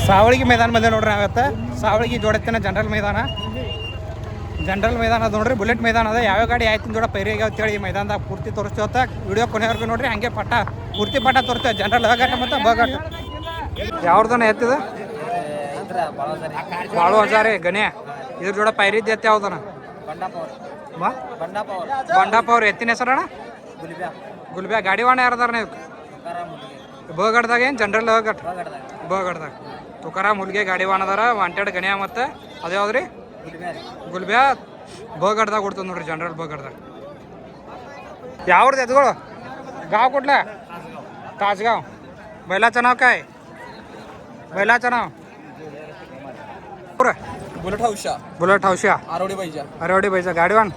ಸಾವಳಗಿ ಮೈದಾನ ಬಂದೆ ನೋಡ್ರಿ ನಾವತ್ತ. ಸಾವಳಗಿ ಜೋಡತ್ತಿನ ಜನರಲ್ ಮೈದಾನ ಅದ ನೋಡ್ರಿ. ಬುಲೆಟ್ ಮೈದಾನ ಅದ. ಯಾವ ಗಾಡಿ ಆಯ್ತು ಜೋಡ ಪೈರಿ ಆಗ್ಯಾವ ಅಂತೇಳಿ ಈ ಮೈದಾನದಾಗ ಪೂರ್ತಿ ತೋರಿಸ್ತೇವತ್ತ. ವಿಡಿಯೋ ಕೊನೆವರೆಗೂ ನೋಡ್ರಿ. ಹಂಗೆ ಪೂರ್ತಿ ಪಟ ತೋರಿಸ್ತೇವೆ. ಜನರಲ್ ಅಘಾಟ ಮತ್ತು ಬಘಾಟ. ಯಾವ್ದನ ಎತ್ತಿದ ಬಾಳು ಹಜಾರೆ ಗಣ್ಯ. ಇದ್ರ ಜೋಡ ಪೈರಿದ್ದು ಎತ್ತ ಯಾವ್ದನ ಬಂಡಪ್ಪ ಅವ್ರ ಎತ್ತಿನ ಹೆಸರಣ್ಣ ಗುಲ್ಬ್ಯಾ. ಗಾಡಿವಾಣ ಯಾರದಾರ ನೀವು ಬಗಡ್ದಾಗ ಏನು ಜನರಲ್ ಬಗಡ್ದಾಗ ತುಕಾರಾಮ್ ಹುಲ್ಗೆ ಗಾಡಿವಾಣ ಅದಾರ. ವಾಂಟೆಡ್ ಗಣ್ಯ ಮತ್ತು ಅದು ಯಾವ್ದ್ರಿ ಗುಲ್ಬ್ಯಾ ಬಗಡ್ದಾಗ ಕೊಡ್ತದೆ ನೋಡ್ರಿ. ಜನರಲ್ ಬಗಡ್ದಾಗ. ಯಾವ್ದು ಎತ್ಗಳು गाव कुठला तासगाव. बैलाचं नाव काय बैलाचं नाव बुलेट हौशा आरवडी बैजा. गाडीवान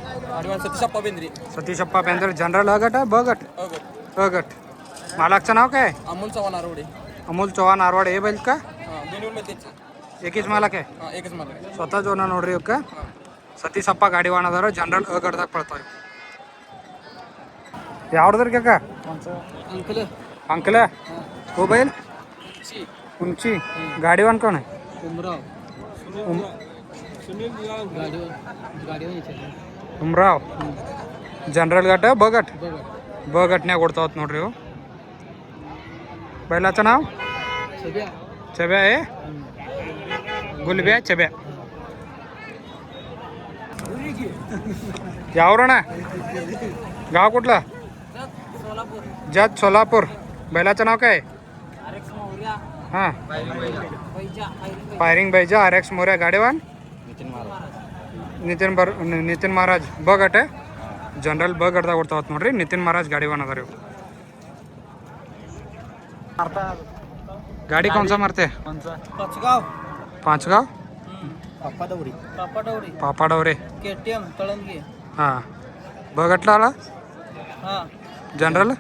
सतीशप्पा बेंद्रे. जनरल अगट बगट अगट. मालकचं नाव काय अमोल चव्हाण आरवाड. हे बैल का एकच मालक आहे स्वतः जोना ನೋಡ್ರಿ. ಇವಕ್ಕ ಸತೀಶಪ್ಪ ಗಾಡಿವಾಣ ಅದಾರ. ಜನರಲ್ ಅಗಡ್ದಾಗ ಪಡ್ತಾವೆ. ಯಾವ್ದ್ರ ಕಾಕ अंकल हो बैल उंची. गाडीवान कोण आहे उमराव. जनरल गट बगटन्या ಕೊಡ್ತಾವತ್ ನೋಡ್ರಿ ಇವು. बैलाचं नाव चब्या आहे गुलब्या चब्या. यावरण गाव कुठला जत सोलापूर. बैलाचं नाव काय हां फायरिंग बैजा RX मोर्या. गाडीवान नितीन महाराज बगट आहे. जनरल बगटದಾಗ ಕೊಡ್ತಾವತ್ ನೋಡ್ರಿ. नितीन महाराज गाडीवान अदार. गाडी कोणसा मारते पाचगाव पापाडवरे KTM तळंगी. हां बगटला आला जनरल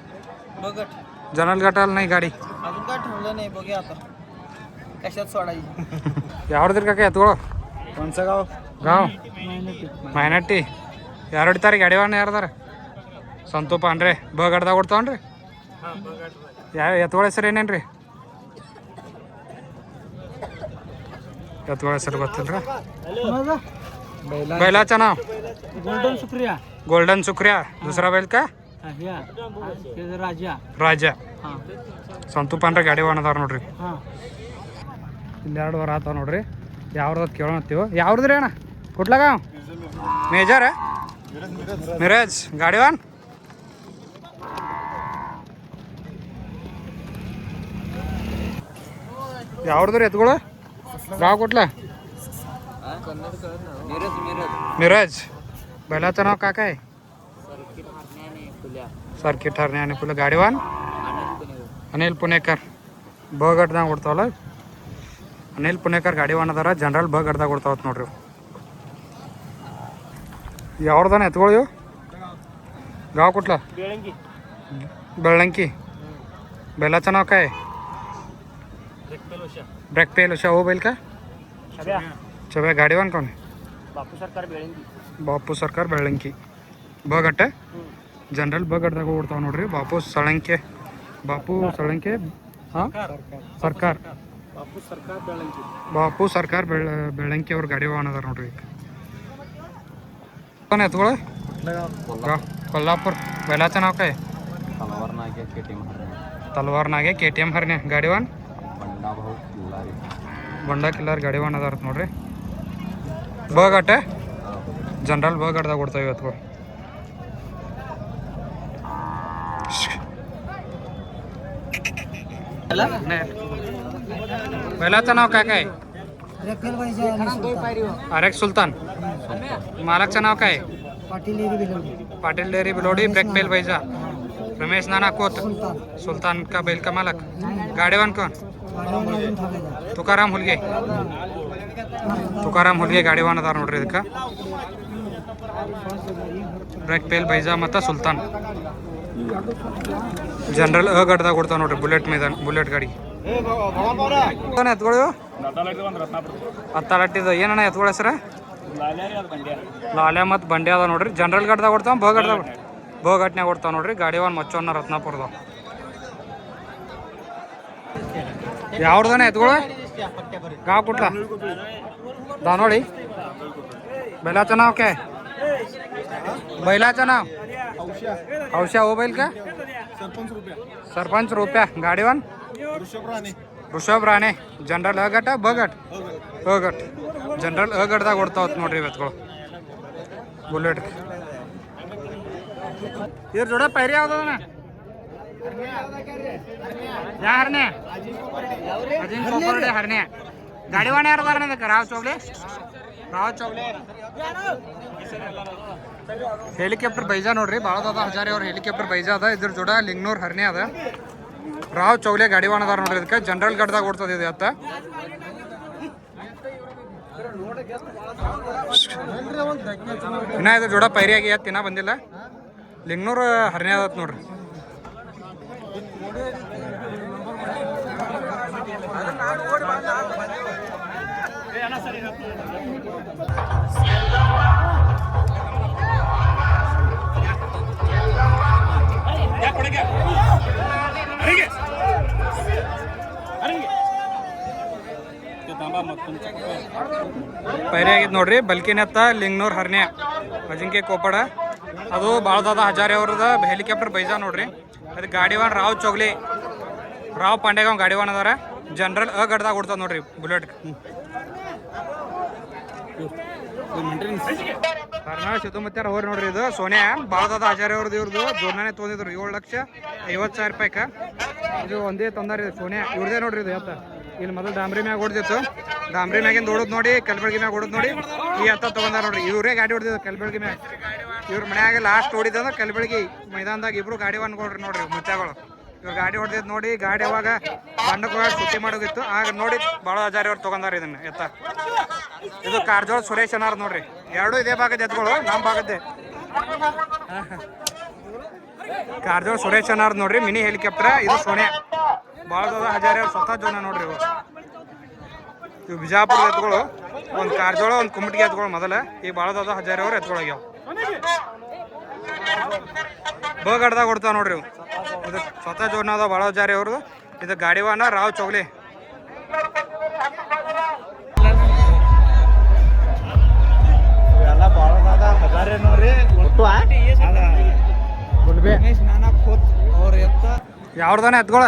गटाला नाही गाडी अजून काय ठेवलं नाही. बघूया आता कशात सोडायची. ಯಾವ್ದ್ರ ಕಾಕ ಎತ್ಕೊಳ್ಳೋ कोणचं गाव ಮೈನಟ್ಟಿ. ಯಾರು ಹೊಡಿತಾರೆ ಗಾಡಿವಾನ ಯಾರದಾರ ಸಂತು ಪಾಂಡ್ರೆ ಬಗಡ್ದಾಗ ಕೊಡ್ತಾವನ್ರಿ. ಯಾವ ಎತ್ಗಳ ಹೆಸರು ಏನೇನ್ರಿ ಎತ್ಗಳ ಹೆಸರು ಗೊತ್ತಿಲ್ರಿ. बैलाचं नाव गोल्डन सुक्रिया. दुसरा बैल का राजा. ಸಂತು ಪಾಂಡ್ರೆ ಗಾಡಿವಾನ ಅದಾರ ನೋಡ್ರಿ. ಇಲ್ಲೆರಡು ವಾರ ಆತಾವ ನೋಡ್ರಿ. ಯಾವ್ದು ಕೇಳೋಣತ್ತೀವಿ. ಯಾವ್ದ್ರಿ ಅಣ್ಣ कुठला गाव मेजर आहे मिरज. गाडीवान ಯಾವ್ದ್ರಿ ಎತ್ಗಳು गाव कुठला मिरज. बैलाचं नाव काय काय सर्किट हरणे आणि फुलं. गाडीवान अनिल पुणेकर बगटದಾಗ ಕೊಡ್ತಾವಲ್ಲ. अनिल पुणेकर गाडीवान ಅದಾರ. ಜನರಲ್ ಬಗಡ್ದಾಗ ಕೊಡ್ತಾವತ್ ನೋಡ್ರಿ. ಯಾವ್ದಾನ ಎತ್ಗಳು ಇವು गाव कुठला बेळंकी. बैलाचं नाव काय ब्रॅकपेल उषा. हो बैल का चव्या. गाडीवान कोण बापू सरकार बेळंकी बगट. जनरल बगटದಾಗ ಓಡ್ತಾವ ನೋಡ್ರಿ. ಬಾಪು ಸಳಂಕೆ ಹಾಂ ಸರ್ಕಾರ ಬಾಪು ಸರ್ಕಾರ ಬೆಳಂಕಿ ಅವ್ರ ಗಾಡಿವಾನ್ ಅದಾರ ನೋಡ್ರಿ. ಎತ್ಕೊಳ कोल्हापूर. बैलाचं नाव काय तलवार नागे KTM हरणे. गाडीवान बंडा किल्लार. गाडीवान अदार ನೋಡ್ರಿ. ಬಗಟ ಜನರಲ್ ಬಗಡ್ದಾಗ ಕೊಡ್ತಾವೆ ಎತ್ಗಳು. बैलाचं नाव काय काय RX सुलतान. मालकचं नाव काय पाटील डेरी बिलोडी. ब्रॅकपेल बैजा रमेश नाना कोत. सुलतान का बैल का मालक. गाडीवान कोण तुकाराम ಹುಲ್ಗೆ ಗಾಡಿವಾನ್ ಅದಾರ ನೋಡ್ರಿ. ಇದಕ್ಕೆ ಬ್ರॅकपेल बैजा ಮತ್ತು ಸುಲ್ತಾನ್. ಜನರಲ್ ಅಗಡ್ದಾಗ ಕೊಡ್ತಾವ ನೋಡ್ರಿ. ಬುಲೆಟ್ ಗಾಡಿ ಎತ್ಗಳು ಹತ್ತಾಲಟ್ಟಿದ. ಏನಣ್ಣ ಎತ್ಗಳ ಹೆಸರ ಲಾಲ್ಯ ಮತ್ತು ಬಂಡಿ ಅದ ನೋಡ್ರಿ. ಜನರಲ್ ಗಡ್ದಾಗ ಕೊಡ್ತಾವ ಬಗಟ್ನ್ಯಾಗ ಕೊಡ್ತಾವ ನೋಡ್ರಿ. ಗಾಡಿವಾನ್ ಮಚ್ಚವನ್ನ ರತ್ನಾಪುರದ. ಯಾವ್ದಾನ ಎತ್ಗಳು गाव कुठला दानोळी बैलाचं नाव काय बैलाचं नाव हौशा हो बैल का सरपंच रुपया गाडीवान ಋಷಭ್ ರಾಣೆ ಜನರಲ್ ಅ ಗಟ ಬ ಗಟ್ ಅ ಗಟ್ ಜನರಲ್ ಅ ಗಟ್ದಾಗ ಓಡ್ತಾ ಹೋತ್ ನೋಡ್ರಿ ಇವತ್ಗಳು ಬುಲೆಟ್ ಇವ್ರ ಜೋಡ ಪೈರಿ ಯಾವ್ದನ ಯಾ ಹರ್ನೆ ಅಜಿನ್ ಕೋಪರ್ಡೆ ಹರ್ನೆ ಗಾಡಿವಾಣ ಯಾರದಾರ ಅದಕ್ಕೆ ರಾವ್ ಚೌಗ್ಲೆ ಹೆಲಿಕಾಪ್ಟರ್ ಬೈಜಾ ನೋಡ್ರಿ ಭಾಳ ಅದ ಹಜಾರಿ ಅವ್ರ ಹೆಲಿಕಾಪ್ಟರ್ ಬೈಜಾ ಅದ ಇದ್ರ ಜೋಡ ಲಿಂಗ್ನೂರ್ ಹರ್ನೆ ಅದ ರಾವ್ ಚೌಲೆ ಗಾಡಿವಾಣ ಅದಾರ ನೋಡ್ರಿ ಇದಕ್ಕೆ ಜನರಲ್ ಗಡ್ದಾಗ ಓಡ್ತದ ಇದು ಅತ್ತ ಇನ್ನ ಇದು ಜೋಡ ಪೈರಿಯಾಗಿ ಎತ್ತು ಇನ್ನ ಬಂದಿಲ್ಲ ಲಿಂಗ್ನೂರ್ ಹರ್ನೆ ಅದತ್ ನೋಡ್ರಿ ಪೈರಿ ಆಗಿದ್ ನೋಡ್ರಿ ಬಲ್ಕಿನತ್ತ ಲಿಂಗ್ನೂರ್ ಹರ್ನ್ಯ ಅಜಿಂಕ್ಯ ಕೋಪಡ ಅದು ಭಾಳದಾದ ಹಜಾರಿ ಅವ್ರದ ಹೆಲಿಕಾಪ್ಟರ್ ಬೈಜಾ ನೋಡ್ರಿ ಅದು ಗಾಡಿವಾನ್ ರಾವ್ ಚೌಗ್ಲಿ ರಾವ್ ಪಾಂಡೆಗಾವ್ ಗಾಡಿವಾನ್ ಅದಾರ ಜನರಲ್ ಅ ಗಡ್ದಾಗ ಓಡ್ತದ ನೋಡ್ರಿ ಬುಲೆಟ್ ಕರ್ನಾಟಕ ಸುತ್ತಮುತ್ತಾರ ಹೋರಿ ನೋಡ್ರಿ ಇದು ಸೋನಿಯಾ ಭಾಳದಾದ ಹಜಾರಿ ಅವ್ರದ್ದು ಇವ್ರದ್ದು ಜೋರ್ನಾನೆ ತೊಂದಿದ್ರು 7,50,50 ಇದು ಒಂದೇ ತೊಂದಾರಿ ಸೋನಿಯಾ ಇವ್ರದೇ ನೋಡ್ರಿ ಇದು ಎತ್ತ ಇಲ್ಲಿ ಮೊದಲು ಡಾಂಬ್ರಿ ಮ್ಯಾಗ ಹೊಡೆದಿತ್ತು ಡಾಂಬ್ರಿ ಮ್ಯಾಗಿಂದ ಓಡೋದು ನೋಡಿ ಕಲ್ಬೆಳಗಿ ಮ್ಯಾಗ ಓಡೋದು ನೋಡಿ ಈ ಎತ್ತ ತೊಗೊಂಡಾರ ನೋಡ್ರಿ ಇವರೇ ಗಾಡಿ ಹೊಡೆದಿದ್ದು ಕಲ್ಬೆಳಗಿ ಮ್ಯಾಗ ಇವ್ರ ಮನ್ಯಾಗ ಲಾಸ್ಟ್ ಓಡಿದಂದ್ರೆ ಕಲ್ಬೆಳಗಿ ಮೈದಾನದಾಗ ಇಬ್ರು ಗಾಡಿ ಹೊಂದ್ಕೊಡ್ರಿ ನೋಡ್ರಿ ಮುತ್ಯಾಗಳು ಇವ್ರು ಗಾಡಿ ಹೊಡೆದಿದ್ದು ನೋಡಿ ಗಾಡಿ ಅವಾಗ ಬಣ್ಣಕ್ಕೆ ಹೋಗಿ ಸುಟ್ಟಿ ಮಾಡೋದಿತ್ತು ಆಗ ನೋಡಿ ಭಾಳ ಹಜಾರಿ ಅವ್ರು ತೊಗೊಂಡಾರ ಇದನ್ನ ಎತ್ತ ಇದು ಕಾರ್ಜೋಳ ಸುರೇಶ್ ಅನ್ನಾರ ನೋಡ್ರಿ ಎರಡೂ ಇದೇ ಭಾಗದ ಎತ್ಗಳು ನಮ್ಮ ಭಾಗದ್ದೇ ಕಾರ್ಜೋಳ ಸುರೇಶ್ ಅನ್ನಾರ ನೋಡ್ರಿ ಮಿನಿ ಹೆಲಿಕಾಪ್ಟರ್ ಇದು ಸೋನಿಯಾ ಭಾಳ ಹಜಾರಿ ಅವ್ರು ಸ್ವತಃ ಜೋನ ನೋಡ್ರಿ ಇವು ಬಿಜಾಪುರ ಎತ್ಗಳು ಒಂದು ಕಾರ್ಜೋಳ ಒಂದು ಕುಮ್ಮಟಿಗೆ ಎತ್ಗಳು ಮೊದಲ ಈ ಭಾಳ ಹಜಾರಿ ಅವ್ರು ಎತ್ಕೊಳಗ್ಯಾವ ಬಗಡ್ದಾಗ ಕೊಡ್ತಾವ ನೋಡ್ರಿ ಇವು ಇದು ಸ್ವತಃ ಜೋನ ಅದ ಭಾಳ ಹಜಾರಿ ಅವ್ರದ್ದು ಇದು ಗಾಡಿವಾನ ರಾವ್ ಚೌಗ್ಲಿ ಯಾವ್ದಾನ ಎತ್ಕೊಳ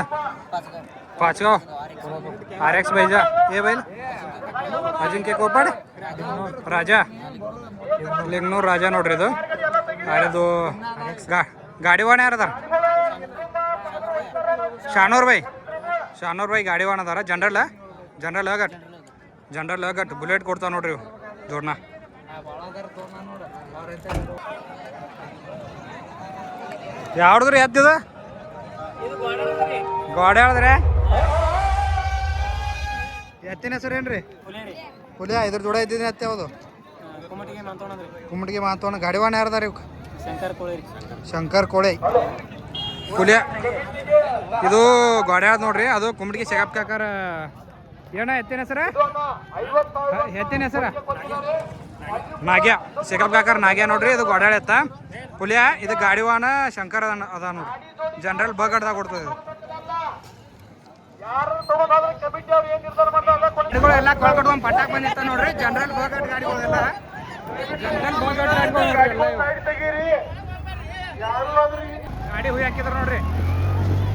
ಪಾಚ್ಗಾವ್ RX ಬೈಜಾ ಏ ಬೈಲ್ ಅಜಿಂಕ್ಯ ಕೋಪಡ್ ರಾಜಾ ಲಿಂಗ್ನೂರ್ ರಾಜಾ ನೋಡ್ರಿ ಇದು ಯಾರಿದು ಗಾಡಿವಾಣ ಯಾರದಾರ ಶಾನೂರ್ ಬೈ ಗಾಡಿವಾಣ ಅದಾರ ಜನರಲ್ ಅಗಟ್ ಬುಲೆಟ್ ಕೊಡ್ತಾವ ನೋಡ್ರಿ ಇವು ಜೋಡ್ನ ಯಾವ್ದ್ರಿ ಎತ್ತಿದ ಗೋಡೆ ಹೇಳಿದ್ರೆ ಎತ್ತಿನ ಹೆಸರು ಏನ್ರಿ ಹುಲಿಯ ಇದ್ರ ಜೋಡ ಇದ್ದಿದ್ದೀನಿ ಎತ್ತ ಯಾವುದು ಕುಮ್ಮಟಿಗೆ ಮಾತೋಣ ಗಾಡಿವಾಣ ಯಾರದಾರ ಇವ್ ಶಂಕರ್ ಕೋಳೆ ಹುಲಿಯ ಇದು ಗೋಡೆ ಹೇಳ್ದ ನೋಡ್ರಿ ಅದು ಕುಮ್ಮಟಿಗೆ ಶೆಗಪ್ ಕಾಕಾರ ಏನ ಎತ್ತಿನ ಹೆಸರ ನಾಗ್ಯ ಶೆಗಪ್ ಕಾಕಾರ ನಾಗ್ಯ ನೋಡ್ರಿ ಇದು ಗೋಡೆ ಎತ್ತ ಹುಲಿಯ ಇದು ಗಾಡಿವಾನ ಶಂಕರ್ ಅದ ನೋಡ್ರಿ ಜನರಲ್ ಬಗಡ್ದಾಗ ಕೊಡ್ತದೆ ಗಾಡಿಗಳೆಲ್ಲ ಕೊಳ್ಕಟ್ಕೊಂಡ್ ಪಟ್ಟಾಕ್ ಬಂದಿರ್ತ ನೋಡ್ರಿ ಜನರಲ್ ಬಗಡ್ ಗಾಡಿಗಳೆಲ್ಲ ಗಾಡಿ ಹುಯಿ ಹಾಕಿದ್ರ ನೋಡ್ರಿ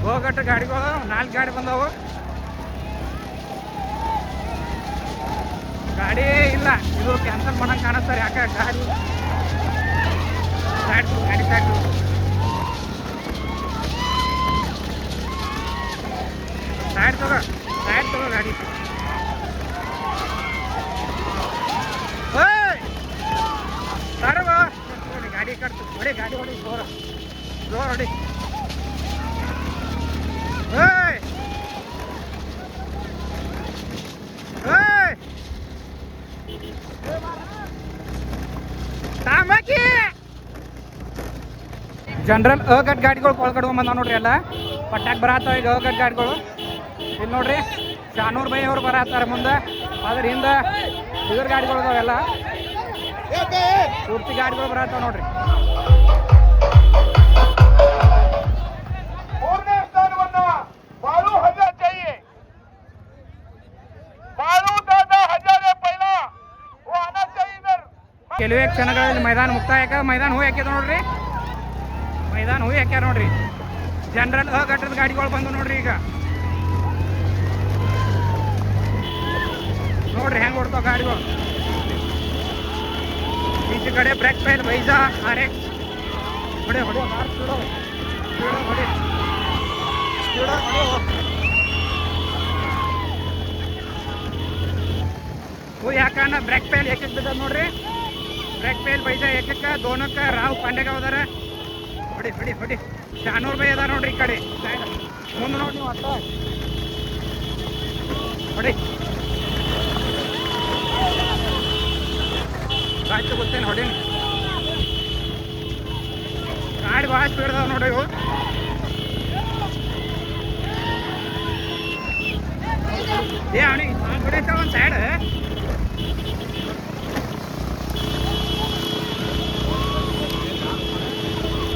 ಗೋಗಟ್ಟ ಗಾಡಿಗಳು 4 ಗಾಡಿ ಬಂದವು ಗಾಡಿ ಇಲ್ಲ ಇದು ಕ್ಯಾನ್ಸಲ್ ಮಾಡಂಗೆ ಕಾಣಿಸ್ತಾರೆ ಯಾಕೆ ಗಾಡಿ ಸೈಡ್ ತಗೋ ಗಾಡಿ ಗಾಡಿ ಕಟ್ತು ಹೊಡಿ ಗಾಡಿ ಹೊಡಿ ಜೋರ ಹೊಡಿ ಜನರಲ್ ಅಗಟ್ ಗಾಡಿಗಳು ಕೊಳ್ಕಡ್ಕೊಂಡ್ ಬಂದಾವ ನೋಡ್ರಿ ಎಲ್ಲ ಪಟ್ಟಾಕ್ ಬರತ್ತಾವ ಈಗ ಅಗಟ್ ಗಾಡಿಗಳು ಇಲ್ಲಿ ನೋಡ್ರಿ ಶಾನೂರ್ ಬೈ ಅವ್ರು ಬರತ್ತಾರ ಮುಂದೆ ಅದ್ರ ಹಿಂದೆ ಇದ್ರ ಗಾಡಿಗಳು ಅದಾವೆಲ್ಲ ಪೂರ್ತಿ ಗಾಡಿಗಳು ಬರತ್ತಾವ ನೋಡ್ರಿ ಕೆಲವೇ ಕ್ಷಣಗಳಲ್ಲಿ ಮೈದಾನ ಮುಕ್ತಾಯಕ ಮೈದಾನ ಹೂ ಹಾಕ್ಯದ ನೋಡ್ರಿ. ಮೈದಾನ ಹೂ ಹಾಕ್ಯಾರ ನೋಡ್ರಿ. ಜನರಲ್ ಘಟ್ಟದ ಗಾಡಿಗಳು ಬಂದು ನೋಡ್ರಿ. ಈಗ ನೋಡ್ರಿ ಹೆಂಗೆ ಹೊಡ್ತಾವ ಗಾಡಿಗಳು. ಈಚೆ ಕಡೆ ಬ್ರೇಕ್ ಫೇಲ್ ವೈಜಾ ಆರ್ ಎಕ್ಸ್ ಹೊಡೆ ಹೊಡೆ ಹೊಡೆ वो ಯಾಕನ ಬ್ರೇಕ್ ಫೇಲ್ ಏಕಕ್ಕೆ ಬಿದ್ದದ ನೋಡ್ರಿ. ಬ್ರೇಕ್ ಫೇಲ್ ವೈಜಾ ಏಕಕ್ಕೆ ದೋನಕ್ಕೆ ರಾವ್ ಪಾಂಡೆಗಾವ್ ಅದಾರ. ಹೊಡಿ ಹೊಡಿ ಹೊಡಿ ಶಾನೂರ್ ಬೈ ಅದಾರ ನೋಡ್ರಿ. ಈ ಕಡೆ ಮುಂದೆ ನೋಡಿ ನೀವು ಅತ್ತ ಹೊಡಿ ಗಾಡಿ ಗೊತ್ತೇನು ಹೊಡೀನಿ. ಗಾಡಿ ಭಾಳ ಸ್ಪೀಡ್ ಅದಾವ ನೋಡ್ರಿ ಇವು. ಏ ಅವನಿಗೆ ಹೊಡಿತಾವ ಒಂದು ಸೈಡ್.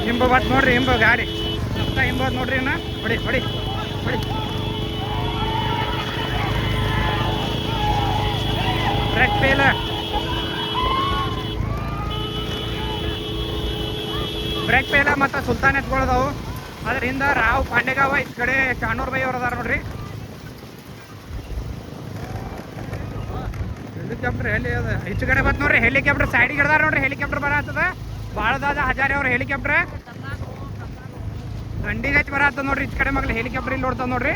ಹಿಂಬ ಬಟ್ ನೋಡ್ರಿ. ಹಿಂಬ ಗಾಡಿ ಹಿಂಬದ್ ನೋಡ್ರಿ. ಇನ್ನ ಹೊಡಿ ಹೊಡಿ ಹೊಡಿ ಬ್ರೇಕ್ ಫೇಲ್ ಬ್ರೇಕ್ ಫೇಲ ಮತ್ತು ಸುಲ್ತಾನ್ ಎತ್ಕೊಳ್ಳೋದವು. ಅದರಿಂದ ರಾವ್ ಪಾಂಡೆಗಾವ ಈ ಕಡೆ ಶಾನೂರ್ ಬೈ ಅವ್ರು ಅದಾರ ನೋಡ್ರಿ. ಹೆಲಿಕಾಪ್ಟರ್ ಎಲ್ಲಿ ಅದ ಈಚೆ ಕಡೆ ಬತ್ ನೋಡ್ರಿ. ಹೆಲಿಕಾಪ್ಟರ್ ಸೈಡಿಗೆ ಹಿಡ್ದಾರ ನೋಡ್ರಿ. ಹೆಲಿಕಾಪ್ಟರ್ ಬರತ್ತದ ಭಾಳದಾದ ಹಜಾರಿ ಅವ್ರ ಹೆಲಿಕಾಪ್ಟರ್ ದಂಡಿಗೆ ಹಚ್ಚಿ ಬರತ್ತದ ನೋಡ್ರಿ. ಈಚೆ ಕಡೆ ಮಗ್ಲಿ ಹೆಲಿಕಾಪ್ಟರ್ ಇಲ್ಲಿ ನೋಡ್ತದ ನೋಡ್ರಿ.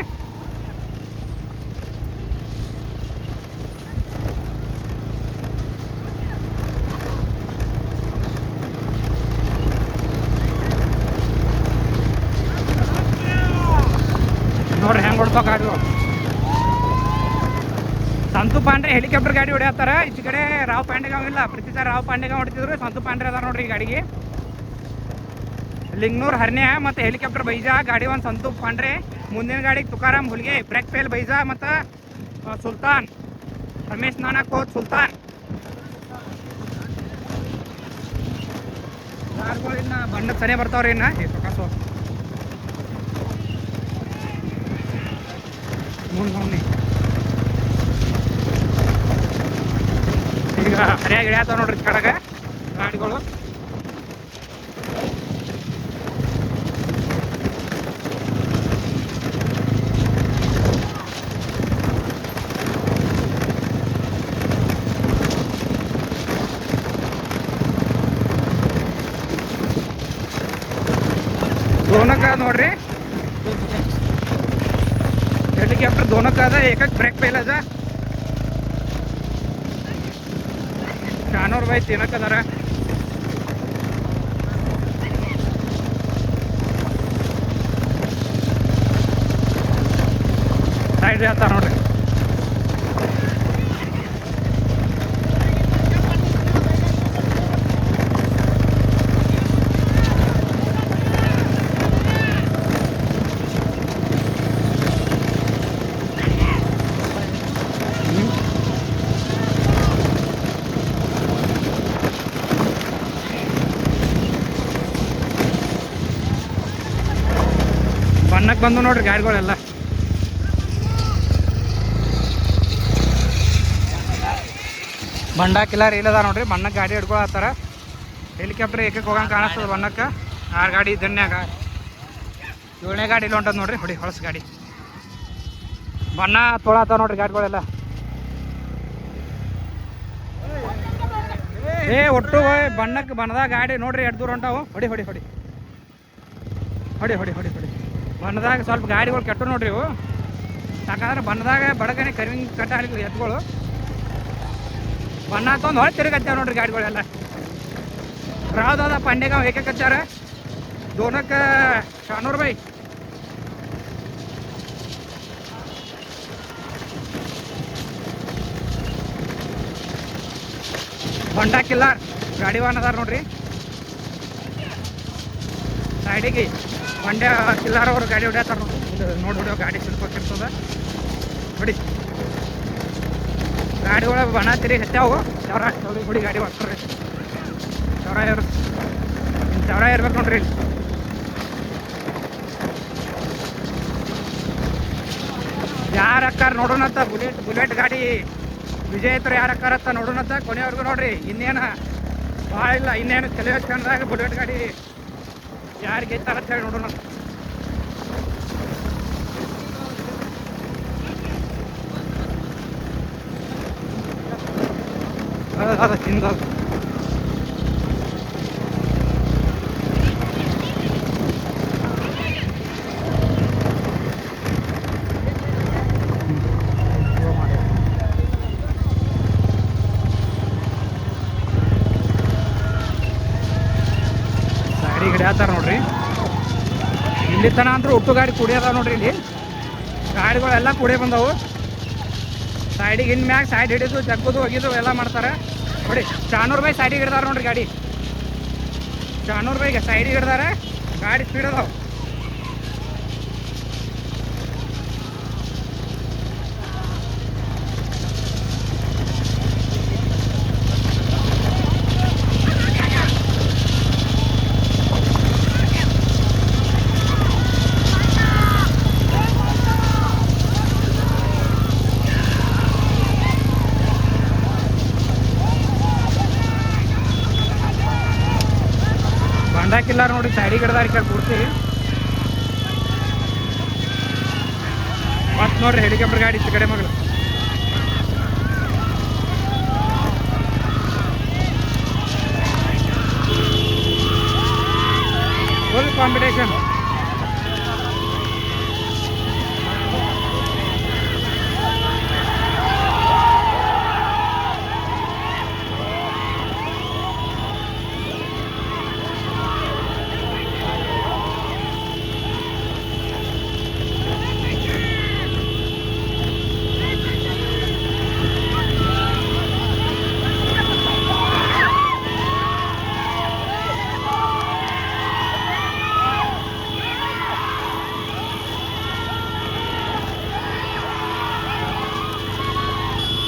ನೋಡ್ರಿ ಹೆಂಗೆ ಹೊಡ್ತಾವ ಗಾಡಿಗಳು. ಸಂತು ಪಾಂಡ್ರೆ ಹೆಲಿಕಾಪ್ಟರ್ ಗಾಡಿ ಹೊಡ್ಯಾತಾರ. ಈಚೆ ಕಡೆ ರಾವ್ ಪಾಂಡೆಗಾವ್ ಇಲ್ಲ. ಪ್ರತಿ ಸಲ ರಾವ್ ಪಾಂಡೆಗಾವ್ ಹೊಡಿತಿದ್ರು. ಸಂತು ಪಾಂಡ್ರೆ ಅದಾರ ನೋಡ್ರಿ ಈ ಗಾಡಿಗೆ. ಲಿಂಗ್ನೂರ್ ಹರ್ನ್ಯ ಮತ್ತು ಹೆಲಿಕಾಪ್ಟರ್ ಬೈಜಾ ಗಾಡಿ ಒಂದು ಸಂತು ಪಾಂಡ್ರೆ. ಮುಂದಿನ ಗಾಡಿಗೆ ತುಕಾರಾಮ್ ಹುಲ್ಗೆ. ಬ್ರೇಕ್ ಫೇಲ್ ಬೈಜಾ ಮತ್ತು ಸುಲ್ತಾನ್ ರಮೇಶ್ ನಾನಾ ಕೋಚ್ ಸುಲ್ತಾನ್. ಕಾರ್ಗಳು ಇನ್ನು ಬಣ್ಣದ ಸನೆ ಬರ್ತಾವ್ರಿ. ಇನ್ನು ಸೊಕಾಸು ಮುಂದೆ ಈಗ ಸರಿಯಾಗಿ ಇಳಿಯತ್ತಾವ ನೋಡ್ರಿ ಕಡೆಗೆ ಗಾಡಿಗಳು. दोनों का ನೋಡ್ರಿ. ಹೆಲಿಕಾಪ್ಟರ್ दोनों का अदा एक ब्रेक फेल अदा. शानूर भाई तीनक अदार. साइड जाता ನೋಡ್ರಿ. ಬಣ್ಣಕ್ಕೆ ಬಂದು ನೋಡ್ರಿ ಗಾಡಿಗಳೆಲ್ಲ. ಬಂಡ ಕಿಲ್ಲರ್ ಇಲ್ಲದ ನೋಡ್ರಿ. ಬಣ್ಣಕ್ಕೆ ಗಾಡಿ ಹಿಡ್ಕೊಳತ್ತಾರ. ಹೆಲಿಕಾಪ್ಟರ್ ಏಕಕ್ಕೆ ಹೋಗಂಗೆ ಕಾಣಿಸ್ತದ ಬಣ್ಣಕ್ಕೆ. 6 ಗಾಡಿ ದನ್ಯಾಗ 7ನೇ ಗಾಡಿ ಇಲ್ಲಿ ಹೊಂಟದ ನೋಡ್ರಿ. ಹೊಡಿ ಹೊಳಸ್ ಗಾಡಿ ಬಣ್ಣ ತೊಳತ್ತಾವ ನೋಡ್ರಿ ಗಾಡಿಗಳೆಲ್ಲ. ಒಟ್ಟು ಬಣ್ಣಕ್ಕೆ ಬಣ್ಣದಾಗ ಗಾಡಿ ನೋಡ್ರಿ ಎಷ್ಟು ದೂರ ಹೊಂಟಾವು. ಹೊಡಿ ಹೊಡಿ ಹೊಡಿ ಹೊಡಿ ಹೊಡಿ ಹೊಡಿ ಹೊಡಿ ಬಣ್ಣದಾಗ ಸ್ವಲ್ಪ ಗಾಡಿಗಳು ಕೆಟ್ಟು ನೋಡ್ರಿ ಇವು. ಯಾಕಂದ್ರೆ ಬಣ್ಣದಾಗ ಬಡಗನೆ ಕರಿವಿಂಗ್ ಕಟ್ಟ ಹಾಕಿ ಎತ್ಗಳು ಬಣ್ಣ ತೊಂದು ಹೊಳೆ ತಿರುಗತ್ತಾವ ನೋಡ್ರಿ ಗಾಡಿಗಳೆಲ್ಲ. ರಾವ್ದಾದ ಪಾಂಡೆಗಾವ್ ಏಕಕ್ಕೆ ಹಚ್ಚಾರ. दोनों शानूर भाई होंडा किल्लार गाड़ी वाहन अदार नोड्री साइडिगे होंडा किल्लार और गाड़ी ಹೊಡ್ಯಾತಾರ ನೋಡಿ ಗಾಡಿ ಸಿಡ್ಬೇಕಿರ್ತದ ನೋಡಿ ಗಾಡಿ ಒಳಗೆ ಬಣ ತಿರಿ ಹಚ್ಚಾವು ಚವರ ನೋಡಿ ಗಾಡಿ ಹೊಡ್ತಾರೆ ಚವರ ಇರ್ಬೇಕು ನೋಡ್ರಿ ಯಾರು ಅಕ್ಕಾರ ನೋಡೋಣಂತ ಬುಲೆಟ್ ಗಾಡಿ ವಿಜಯ್ ಹತ್ರ ಯಾರು ಅಕ್ಕಾರತ್ತ ನೋಡೋಣಂತ ಕೊನೆಯವ್ರಿಗೂ ನೋಡ್ರಿ ಇನ್ನೇನು ಭಾಳ ಇಲ್ಲ. ಇನ್ನೇನು ತಲೆ ಹಚ್ಕೊಂಡಾಗ ಬುಲೆಟ್ ಗಾಡಿ ಯಾರು ಗೆದ್ದಾರ ಅಂತ ಹೇಳಿ ನೋಡೋಣ. ಅದ ತಿಂದ ಗಾಡಿ ಹಿಡಿಯತ್ತಾರ ನೋಡ್ರಿ. ಇಲ್ಲಿ ತನ ಅಂದ್ರೆ ಒಟ್ಟು ಗಾಡಿ ಕುಡಿಯದ ನೋಡ್ರಿ. ಇಲ್ಲಿ ಗಾಡಿಗಳೆಲ್ಲ ಕುಡಿಯ ಬಂದವು. ಸೈಡಿಗೆ ಇನ್ ಮ್ಯಾಗ ಸೈಡ್ ಹಿಡಿದು ಜಗ್ಗುದು ಒಗಿದು ಎಲ್ಲ ಮಾಡ್ತಾರೆ ನೋಡಿ. 400 ರೂಪಾಯಿ ಸೈಡಿಗೆ ಹಿಡ್ದಾರ ನೋಡ್ರಿ ಗಾಡಿ. 400 ರೂಪಾಯಿಗೆ ಸೈಡಿಗೆ ಹಿಡ್ದಾರೆ. ಗಾಡಿ ಸ್ಪೀಡ್ ಅದಾವ. ಬಂಡಾಕಿಲ್ಲ ನೋಡಿ, ಸೈಡಿಗೆ ಹಿಡ್ದಾರ ಈ ಕಡೆ ಕೂರ್ಸಿ. ಮತ್ತೆ ನೋಡ್ರಿ ಹೆಲಿಕಾಪ್ಟರ್ ಗಾಡಿ ಈ ಕಡೆ ಮಗಳು. Full competition.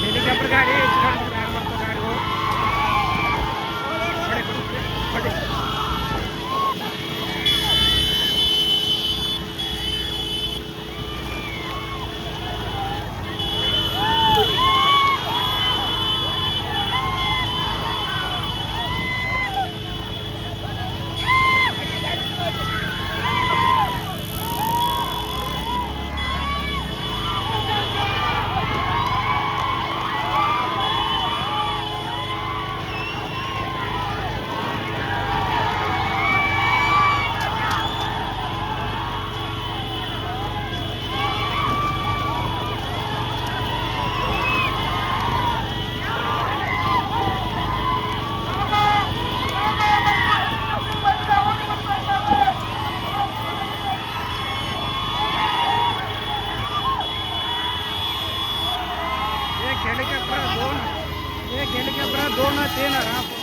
ಹೆಲಿಕಾಪ್ಟರ್ ಗಾಡಿ ಗಾಡಿಗಳು एक हेलीकॉप्टर दोन 3